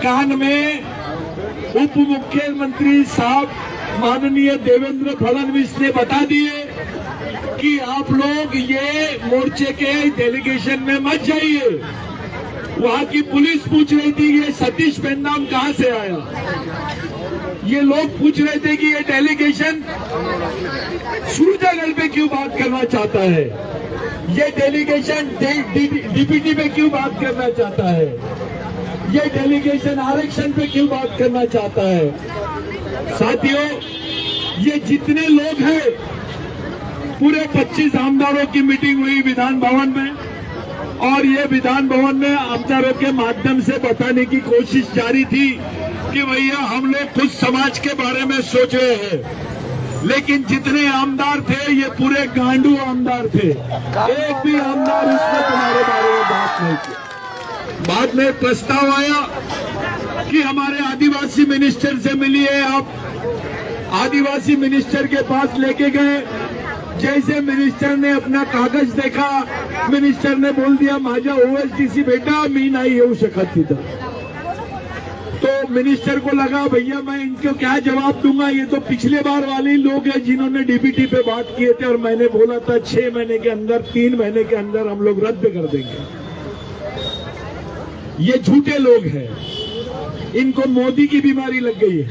कान में उप मुख्यमंत्री साहब माननीय देवेंद्र फडणवीस ने बता दिए कि आप लोग ये मोर्चे के डेलीगेशन में मत जाइए। वहां की पुलिस पूछ रही थी ये सतीश पेन्नाम कहां से आया। ये लोग पूछ रहे थे कि ये डेलीगेशन सूरजगढ़ पे क्यों बात करना चाहता है, ये डेलीगेशन डीपीटी पे क्यों बात करना चाहता है, ये डेलीगेशन आरक्षण पे क्यों बात करना चाहता है। साथियों, ये जितने लोग हैं, पूरे 25 आमदारों की मीटिंग हुई विधान भवन में, और ये विधान भवन में आमदारों के माध्यम से बताने की कोशिश जारी थी कि भैया हम लोग खुद समाज के बारे में सोच रहे हैं। लेकिन जितने आमदार थे ये पूरे गांडू आमदार थे, एक भी आमदार उसने तुम्हारे बारे में बात नहीं की। बाद में प्रस्ताव आया कि हमारे आदिवासी मिनिस्टर से मिलिए आप। आदिवासी मिनिस्टर के पास लेके गए। जैसे मिनिस्टर ने अपना कागज देखा, मिनिस्टर ने बोल दिया माझा ओएसडीसी बेटा मी नहीं येऊ शकत तिथं। तो मिनिस्टर को लगा भैया मैं इनको क्या जवाब दूंगा, ये तो पिछले बार वाले ही लोग हैं जिन्होंने डीबीटी पे बात किए थे और मैंने बोला था 6 महीने के अंदर 3 महीने के अंदर हम लोग रद्द कर देंगे। ये झूठे लोग हैं, इनको मोदी की बीमारी लग गई है,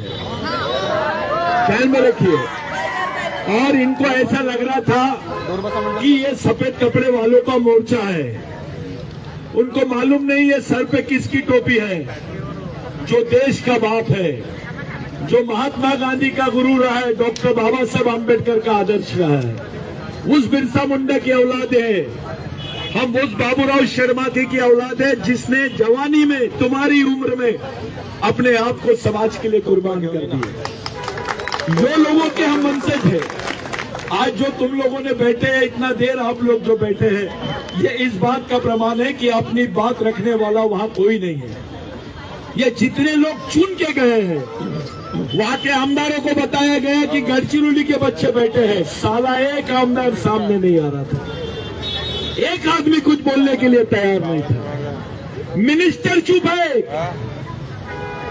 ख्याल में रखिए। और इनको ऐसा लग रहा था कि ये सफेद कपड़े वालों का मोर्चा है। उनको मालूम नहीं है सर पे किसकी टोपी है। जो देश का बाप है, जो महात्मा गांधी का गुरु रहा है, डॉक्टर बाबा साहब आम्बेडकर का आदर्श रहा है, उस बिरसा मुंडा की औलाद है हम, उस बाबूराव शर्माके की औलाद है जिसने जवानी में तुम्हारी उम्र में अपने आप को समाज के लिए कुर्बान कर दिया। जो लोगों के हम वंशज थे, आज जो तुम लोगों ने बैठे हैं, इतना देर आप लोग जो बैठे हैं, ये इस बात का प्रमाण है कि अपनी बात रखने वाला वहां कोई नहीं है। ये जितने लोग चुन के गए हैं, वहां के आमदारों को बताया गया कि गढ़चिरौली के बच्चे बैठे हैं, साला एक आमदार सामने नहीं आ रहा था, एक आदमी कुछ बोलने के लिए तैयार नहीं था। मिनिस्टर चुप है,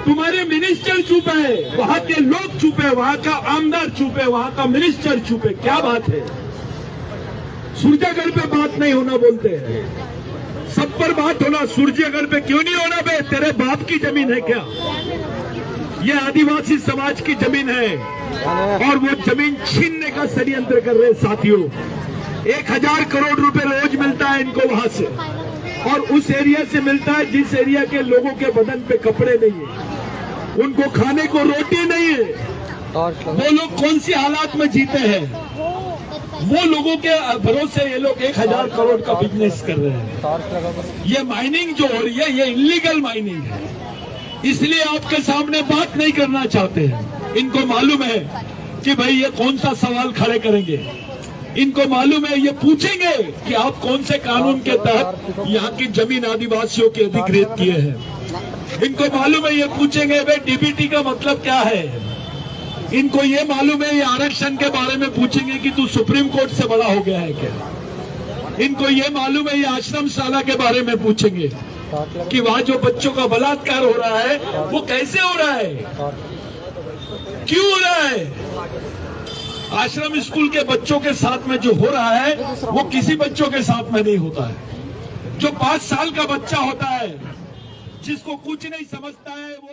तुम्हारे मिनिस्टर चुप है, वहां के लोग चुप है, वहां का आमदार चुप है, वहां का मिनिस्टर चुप है। क्या बात है, सूरजगढ़ पे बात नहीं होना बोलते हैं, सब पर बात होना। सूरजगढ़ पे क्यों नहीं होना बे, तेरे बाप की जमीन है क्या? ये आदिवासी समाज की जमीन है और वो जमीन छीनने का षड्यंत्र कर रहे साथियों। 1000 करोड़ रुपए रोज मिलता है इनको वहां से, और उस एरिया से मिलता है जिस एरिया के लोगों के बदन पे कपड़े नहीं है, उनको खाने को रोटी नहीं है। वो लोग कौन सी हालात में जीते हैं, वो लोगों के भरोसे ये लोग 1000 करोड़ का बिजनेस कर रहे हैं। ये माइनिंग जो हो रही है ये इलीगल माइनिंग है, इसलिए आपके सामने बात नहीं करना चाहते हैं। इनको मालूम है कि भाई ये कौन सा सवाल खड़े करेंगे, इनको मालूम है ये पूछेंगे कि आप कौन से कानून के तहत यहाँ की जमीन आदिवासियों के अधिकृत किए हैं। इनको मालूम है ये पूछेंगे भाई डीबीटी का मतलब क्या है। इनको ये मालूम है ये आरक्षण के बारे में पूछेंगे कि तू सुप्रीम कोर्ट से बड़ा हो गया है क्या। इनको ये मालूम है ये आश्रम शाला के बारे में पूछेंगे कि वहां जो बच्चों का बलात्कार हो रहा है वो कैसे हो रहा है, क्यों हो रहा है। आश्रम स्कूल के बच्चों के साथ में जो हो रहा है वो किसी बच्चों के साथ में नहीं होता है। जो 5 साल का बच्चा होता है जिसको कुछ नहीं समझता है वो